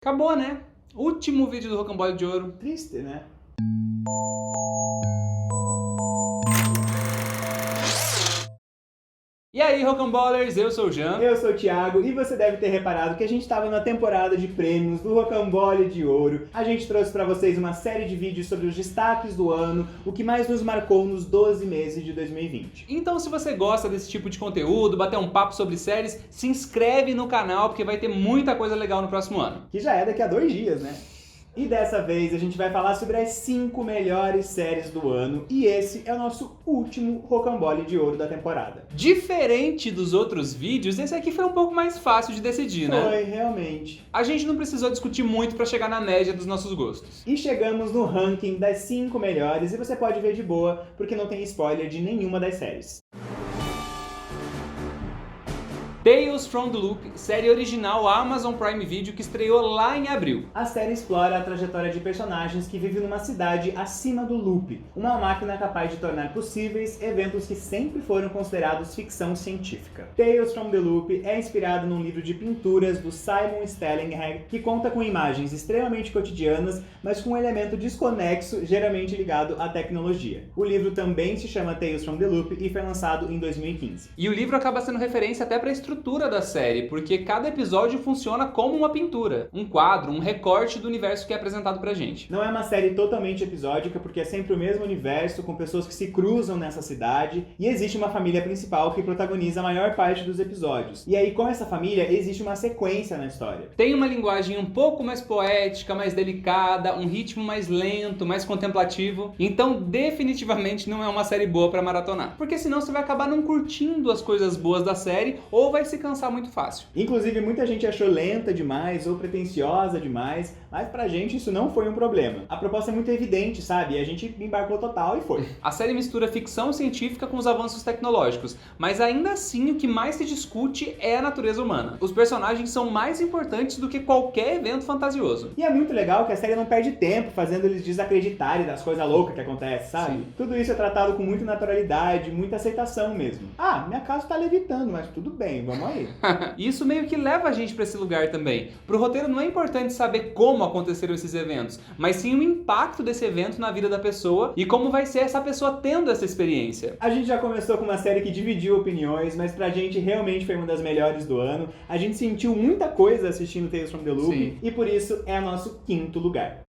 Acabou, né? Último vídeo do Rocambole de Ouro. Triste, né? E aí, Rocamballers, eu sou o Jean. Eu sou o Thiago e você deve ter reparado que a gente estava na temporada de prêmios do Rocambole de Ouro. A gente trouxe para vocês uma série de vídeos sobre os destaques do ano, o que mais nos marcou nos 12 meses de 2020. Então, se você gosta desse tipo de conteúdo, bater um papo sobre séries, se inscreve no canal porque vai ter muita coisa legal no próximo ano. Que já é daqui a 2 dias, né? E dessa vez a gente vai falar sobre as 5 melhores séries do ano e esse é o nosso último Rocambole de Ouro da temporada. Diferente dos outros vídeos, esse aqui foi um pouco mais fácil de decidir, né? Foi, realmente. A gente não precisou discutir muito pra chegar na média dos nossos gostos. E chegamos no ranking das 5 melhores e você pode ver de boa, porque não tem spoiler de nenhuma das séries. Tales from the Loop, série original Amazon Prime Video que estreou lá em abril. A série explora a trajetória de personagens que vivem numa cidade acima do loop, uma máquina capaz de tornar possíveis eventos que sempre foram considerados ficção científica. Tales from the Loop é inspirado num livro de pinturas do Simon Stellinghag, que conta com imagens extremamente cotidianas, mas com um elemento desconexo, geralmente ligado à tecnologia. O livro também se chama Tales from the Loop e foi lançado em 2015. E o livro acaba sendo referência até para a estrutura da série, porque cada episódio funciona como uma pintura, um quadro, um recorte do universo que é apresentado pra gente. Não é uma série totalmente episódica, porque é sempre o mesmo universo, com pessoas que se cruzam nessa cidade, e existe uma família principal que protagoniza a maior parte dos episódios. E aí, com essa família, existe uma sequência na história. Tem uma linguagem um pouco mais poética, mais delicada, um ritmo mais lento, mais contemplativo. Então, definitivamente não é uma série boa pra maratonar. Porque senão você vai acabar não curtindo as coisas boas da série, ou vai se cansar muito fácil. Inclusive, muita gente achou lenta demais ou pretensiosa demais, mas pra gente isso não foi um problema. A proposta é muito evidente, sabe? E a gente embarcou total e foi. A série mistura ficção científica com os avanços tecnológicos, mas ainda assim o que mais se discute é a natureza humana. Os personagens são mais importantes do que qualquer evento fantasioso. E é muito legal que a série não perde tempo fazendo eles desacreditarem das coisas loucas que acontecem, sabe? Sim. Tudo isso é tratado com muita naturalidade, muita aceitação mesmo. Ah, minha casa tá levitando, mas tudo bem, vamos aí. Isso meio que leva a gente pra esse lugar também. Pro roteiro não é importante saber como aconteceram esses eventos, mas sim o impacto desse evento na vida da pessoa e como vai ser essa pessoa tendo essa experiência. A gente já começou com uma série que dividiu opiniões, mas pra gente realmente foi uma das melhores do ano. A gente sentiu muita coisa assistindo Tales from the Loop Sim. e por isso é nosso 5º lugar.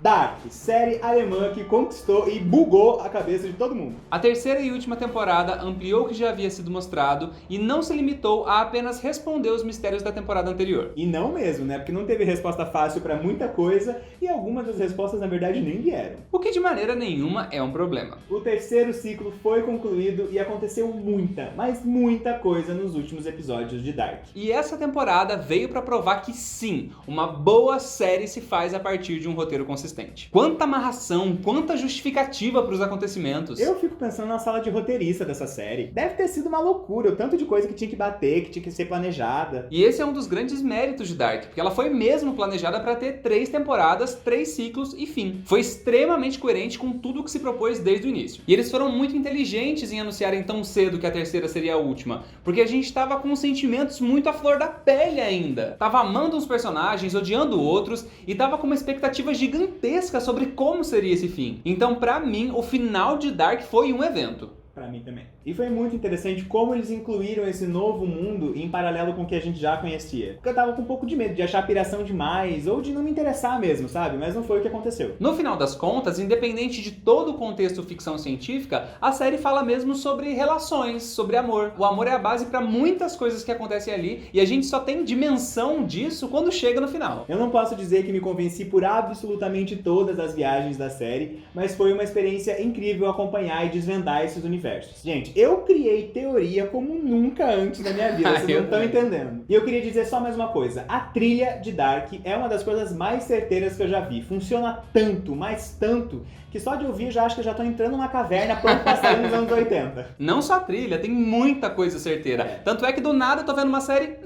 Dark, série alemã que conquistou e bugou a cabeça de todo mundo. A terceira e última temporada ampliou o que já havia sido mostrado e não se limitou a apenas responder os mistérios da temporada anterior. E não mesmo, né? Porque não teve resposta fácil pra muita coisa e algumas das respostas na verdade nem vieram. O que de maneira nenhuma é um problema. O terceiro ciclo foi concluído e aconteceu muita, mas muita coisa nos últimos episódios de Dark. E essa temporada veio pra provar que sim, uma boa série se faz a partir de um roteiro consistente. Quanta amarração, quanta justificativa para os acontecimentos. Eu fico pensando na sala de roteirista dessa série. Deve ter sido uma loucura, o tanto de coisa que tinha que bater, que tinha que ser planejada. E esse é um dos grandes méritos de Dark, porque ela foi mesmo planejada para ter 3 temporadas, 3 ciclos e fim. Foi extremamente coerente com tudo o que se propôs desde o início. E eles foram muito inteligentes em anunciarem tão cedo que a terceira seria a última, porque a gente estava com sentimentos muito à flor da pele ainda. Tava amando uns personagens, odiando outros, e tava com uma expectativa gigantesca sobre como seria esse fim. Então, pra mim, o final de Dark foi um evento. Pra mim também. E foi muito interessante como eles incluíram esse novo mundo em paralelo com o que a gente já conhecia. Porque eu tava com um pouco de medo de achar piração demais, ou de não me interessar mesmo, sabe? Mas não foi o que aconteceu. No final das contas, independente de todo o contexto ficção científica, a série fala mesmo sobre relações, sobre amor. O amor é a base pra muitas coisas que acontecem ali, e a gente só tem dimensão disso quando chega no final. Eu não posso dizer que me convenci por absolutamente todas as viagens da série, mas foi uma experiência incrível acompanhar e desvendar esses universos. Gente, eu criei teoria como nunca antes na minha vida, vocês não estão entendendo. E eu queria dizer só mais uma coisa, a trilha de Dark é uma das coisas mais certeiras que eu já vi. Funciona tanto, mas tanto, que só de ouvir eu já acho que eu já tô entrando numa caverna pronto pra sair nos anos 80. Não só a trilha, tem muita coisa certeira. Tanto é que do nada eu tô vendo uma série...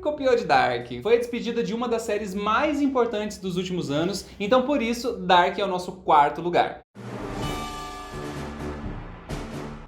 copiou de Dark. Foi a despedida de uma das séries mais importantes dos últimos anos, então por isso Dark é o nosso 4º lugar.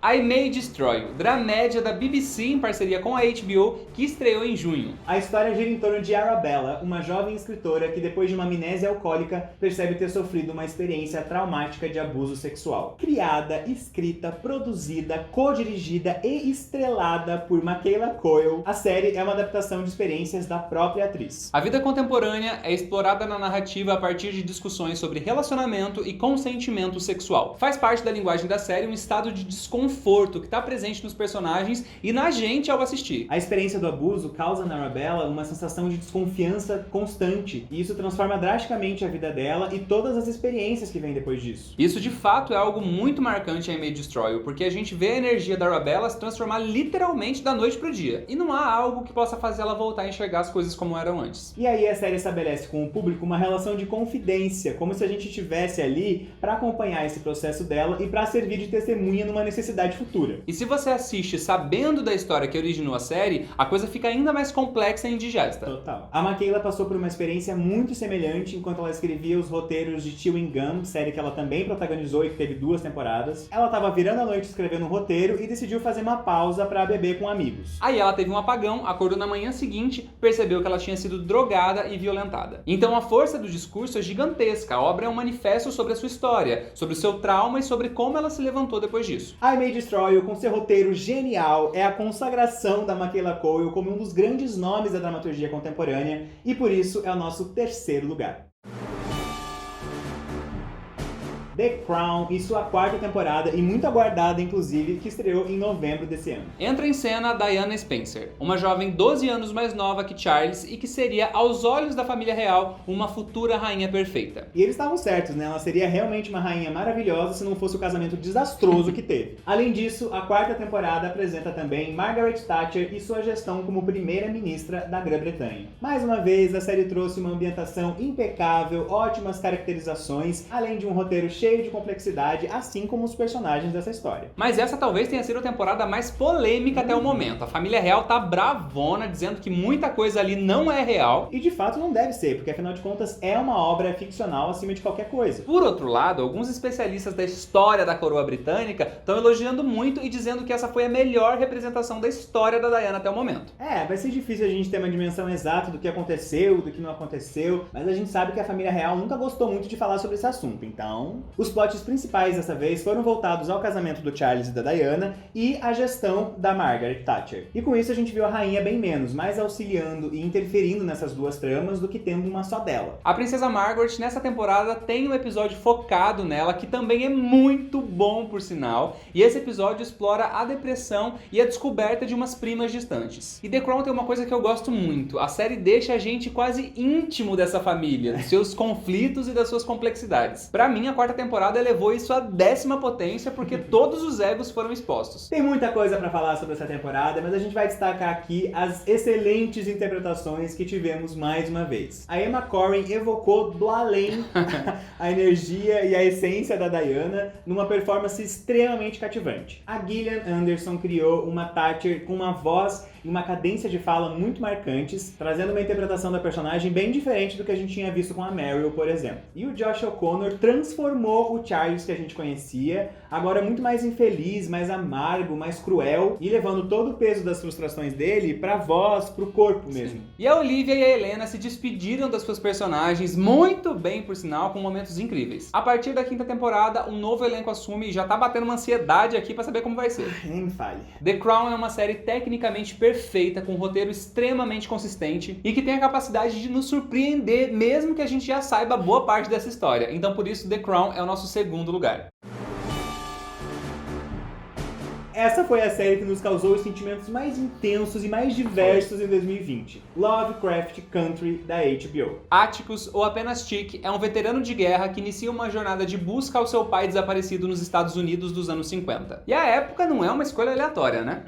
I May Destroy You, dramédia da BBC em parceria com a HBO, que estreou em junho. A história gira em torno de Arabella, uma jovem escritora que depois de uma amnésia alcoólica percebe ter sofrido uma experiência traumática de abuso sexual. Criada, escrita, produzida, co-dirigida e estrelada por Michaela Coel, a série é uma adaptação de experiências da própria atriz. A vida contemporânea é explorada na narrativa a partir de discussões sobre relacionamento e consentimento sexual. Faz parte da linguagem da série um estado de desconforto que está presente nos personagens e na gente ao assistir. A experiência do abuso causa na Arabella uma sensação de desconfiança constante, e isso transforma drasticamente a vida dela e todas as experiências que vêm depois disso. Isso de fato é algo muito marcante em I May Destroy You, porque a gente vê a energia da Arabella se transformar literalmente da noite pro dia. E não há algo que possa fazer ela voltar a enxergar as coisas como eram antes. E aí a série estabelece com o público uma relação de confidência, como se a gente estivesse ali para acompanhar esse processo dela e para servir de testemunha numa necessidade futura. E se você assiste sabendo da história que originou a série, a coisa fica ainda mais complexa e indigesta. Total. A Michaela passou por uma experiência muito semelhante enquanto ela escrevia os roteiros de Chewing Gum, série que ela também protagonizou e que teve 2 temporadas. Ela estava virando a noite escrevendo um roteiro e decidiu fazer uma pausa para beber com amigos. Aí ela teve um apagão, acordou na manhã seguinte, percebeu que ela tinha sido drogada e violentada. Então a força do discurso é gigantesca, a obra é um manifesto sobre a sua história, sobre o seu trauma e sobre como ela se levantou depois disso. I May Destroy You, com seu roteiro genial, é a consagração da Michaela Coel como um dos grandes nomes da dramaturgia contemporânea e por isso é o nosso terceiro lugar. The Crown e sua 4ª temporada, e muito aguardada inclusive, que estreou em novembro desse ano. Entra em cena Diana Spencer, uma jovem 12 anos mais nova que Charles e que seria, aos olhos da família real, uma futura rainha perfeita. E eles estavam certos, né? Ela seria realmente uma rainha maravilhosa se não fosse o casamento desastroso que teve. Além disso, a 4ª temporada apresenta também Margaret Thatcher e sua gestão como primeira-ministra da Grã-Bretanha. Mais uma vez, a série trouxe uma ambientação impecável, ótimas caracterizações, além de um roteiro cheio de complexidade, assim como os personagens dessa história. Mas essa talvez tenha sido a temporada mais polêmica até o momento. A família real tá bravona, dizendo que muita coisa ali não é real. E de fato não deve ser, porque afinal de contas é uma obra ficcional acima de qualquer coisa. Por outro lado, alguns especialistas da história da coroa britânica estão elogiando muito e dizendo que essa foi a melhor representação da história da Diana até o momento. Vai ser difícil a gente ter uma dimensão exata do que aconteceu, do que não aconteceu, mas a gente sabe que a família real nunca gostou muito de falar sobre esse assunto, então... Os plots principais dessa vez foram voltados ao casamento do Charles e da Diana e à gestão da Margaret Thatcher. E com isso a gente viu a rainha bem menos, mais auxiliando e interferindo nessas duas tramas do que tendo uma só dela. A princesa Margaret nessa temporada tem um episódio focado nela, que também é muito bom por sinal, e esse episódio explora a depressão e a descoberta de umas primas distantes. E The Crown tem uma coisa que eu gosto muito, a série deixa a gente quase íntimo dessa família, dos seus conflitos e das suas complexidades. Pra mim, a 4ª temporada elevou isso à 10ª potência, porque todos os egos foram expostos. Tem muita coisa pra falar sobre essa temporada, mas a gente vai destacar aqui as excelentes interpretações que tivemos mais uma vez. A Emma Corrin evocou do além a energia e a essência da Diana numa performance extremamente cativante. A Gillian Anderson criou uma Thatcher com uma voz e uma cadência de fala muito marcantes, trazendo uma interpretação da personagem bem diferente do que a gente tinha visto com a Meryl, por exemplo. E o Josh O'Connor transformou o Charles que a gente conhecia, agora muito mais infeliz, mais amargo, mais cruel, e levando todo o peso das frustrações dele pra voz, pro corpo mesmo. Sim. E a Olivia e a Helena se despediram das suas personagens muito bem, por sinal, com momentos incríveis. A partir da 5ª temporada, um novo elenco assume e já tá batendo uma ansiedade aqui pra saber como vai ser. Nem me fale. The Crown é uma série tecnicamente perfeita, com um roteiro extremamente consistente e que tem a capacidade de nos surpreender, mesmo que a gente já saiba boa parte dessa história. Então por isso The Crown é o nosso segundo lugar. Essa foi a série que nos causou os sentimentos mais intensos e mais diversos em 2020. Lovecraft Country, da HBO. Atticus, ou apenas Chick, é um veterano de guerra que inicia uma jornada de busca ao seu pai desaparecido nos Estados Unidos dos anos 50. E a época não é uma escolha aleatória, né?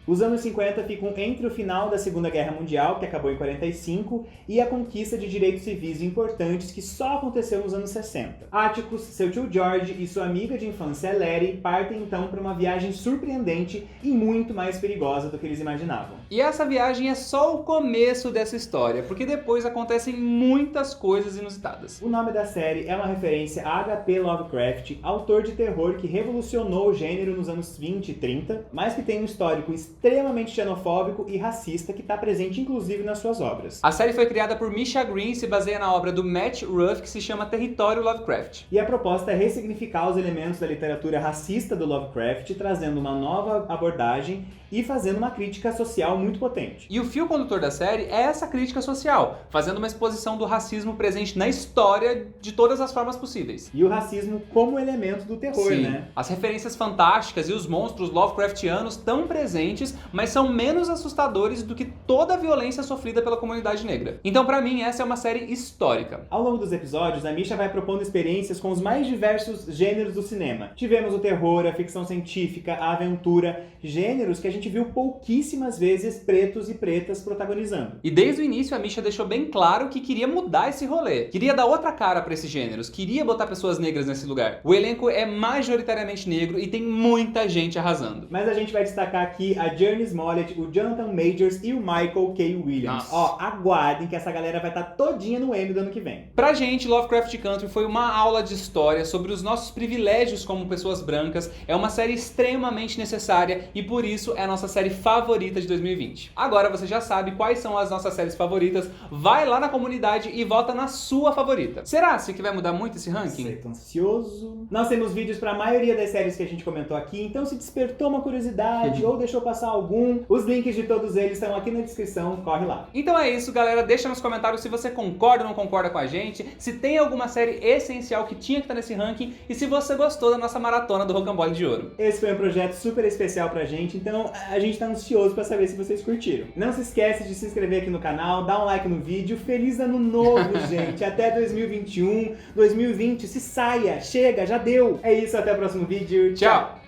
Os anos 50 ficam entre o final da Segunda Guerra Mundial, que acabou em 45, e a conquista de direitos civis importantes que só aconteceu nos anos 60. Atticus, seu tio George e sua amiga de infância Letty partem então para uma viagem surpreendente surpreendente e muito mais perigosa do que eles imaginavam. E essa viagem é só o começo dessa história, porque depois acontecem muitas coisas inusitadas. O nome da série é uma referência a H.P. Lovecraft, autor de terror que revolucionou o gênero nos anos 20 e 30, mas que tem um histórico extremamente xenofóbico e racista que está presente inclusive nas suas obras. A série foi criada por Misha Green e se baseia na obra do Matt Ruff, que se chama Território Lovecraft. E a proposta é ressignificar os elementos da literatura racista do Lovecraft, trazendo uma nova abordagem e fazendo uma crítica social muito potente. E o fio condutor da série é essa crítica social, fazendo uma exposição do racismo presente na história de todas as formas possíveis. E o racismo como elemento do terror, Sim. né? As referências fantásticas e os monstros Lovecraftianos estão presentes, mas são menos assustadores do que toda a violência sofrida pela comunidade negra. Então, pra mim, essa é uma série histórica. Ao longo dos episódios, a Misha vai propondo experiências com os mais diversos gêneros do cinema. Tivemos o terror, a ficção científica, a aventura, gêneros que a gente viu pouquíssimas vezes pretos e pretas protagonizando. E desde o início a Misha deixou bem claro que queria mudar esse rolê, queria dar outra cara pra esses gêneros, queria botar pessoas negras nesse lugar. O elenco é majoritariamente negro e tem muita gente arrasando. Mas a gente vai destacar aqui a Jurnee Smollett, o Jonathan Majors e o Michael K. Williams. Nossa. Ó, aguardem que essa galera vai estar todinha no Emmy do ano que vem. Pra gente, Lovecraft Country foi uma aula de história sobre os nossos privilégios como pessoas brancas, é uma série extremamente necessária e por isso é a nossa série favorita de 2020. Agora você já sabe quais são as nossas séries favoritas, vai lá na comunidade e vota na sua favorita. Será que vai mudar muito esse ranking? Sei, tô ansioso. Nós temos vídeos pra maioria das séries que a gente comentou aqui, então se despertou uma curiosidade ou deixou passar algum, os links de todos eles estão aqui na descrição, corre lá. Então é isso, galera, deixa nos comentários se você concorda ou não concorda com a gente, se tem alguma série essencial que tinha que estar nesse ranking e se você gostou da nossa maratona do Rocambole de Ouro. Esse foi um projeto super especial pra gente, então a gente tá ansioso pra saber se vocês curtiram. Não se esquece de se inscrever aqui no canal, dar um like no vídeo. Feliz ano novo, gente! Até 2021, 2020, se saia, chega, já deu! É isso, até o próximo vídeo. Tchau!